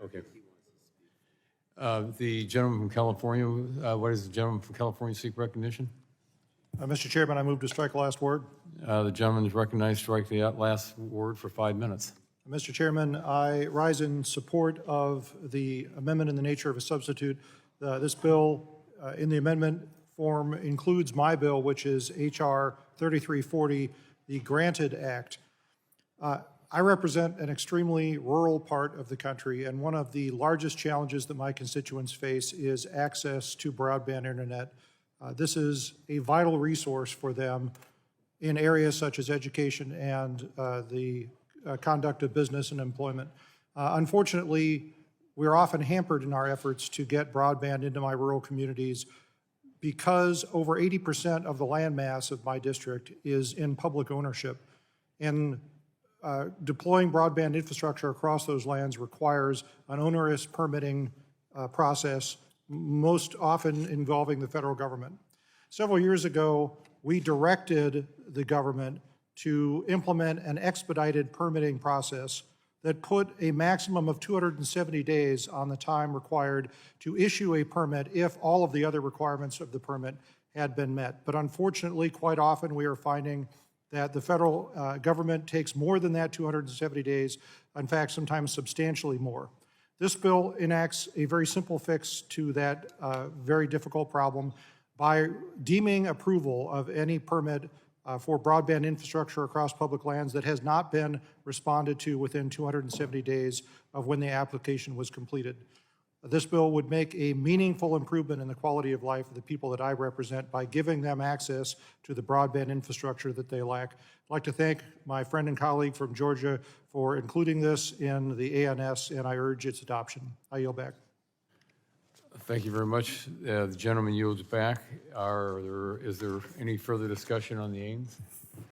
Okay. The gentleman from California, what does the gentleman from California seek recognition? Mr. Chairman, I move to strike last word. The gentleman is recognized to strike the last word for 5 minutes. Mr. Chairman, I rise in support of the amendment in the nature of a substitute. This bill in the amendment form includes my bill, which is H.R. 3340, the Granted Act. I represent an extremely rural part of the country, and one of the largest challenges that my constituents face is access to broadband internet. This is a vital resource for them in areas such as education and the conduct of business and employment. Unfortunately, we're often hampered in our efforts to get broadband into my rural communities because over 80% of the landmass of my district is in public ownership. And deploying broadband infrastructure across those lands requires an onerous permitting process, most often involving the federal government. Several years ago, we directed the government to implement an expedited permitting process that put a maximum of 270 days on the time required to issue a permit if all of the other requirements of the permit had been met. But unfortunately, quite often we are finding that the federal government takes more than that 270 days, in fact, sometimes substantially more. This bill enacts a very simple fix to that very difficult problem by deeming approval of any permit for broadband infrastructure across public lands that has not been responded to within 270 days of when the application was completed. This bill would make a meaningful improvement in the quality of life of the people that I represent by giving them access to the broadband infrastructure that they lack. I'd like to thank my friend and colleague from Georgia for including this in the ANS, and I urge its adoption. I yield back. Thank you very much. The gentleman yields back. Is there any further discussion on the AIMS?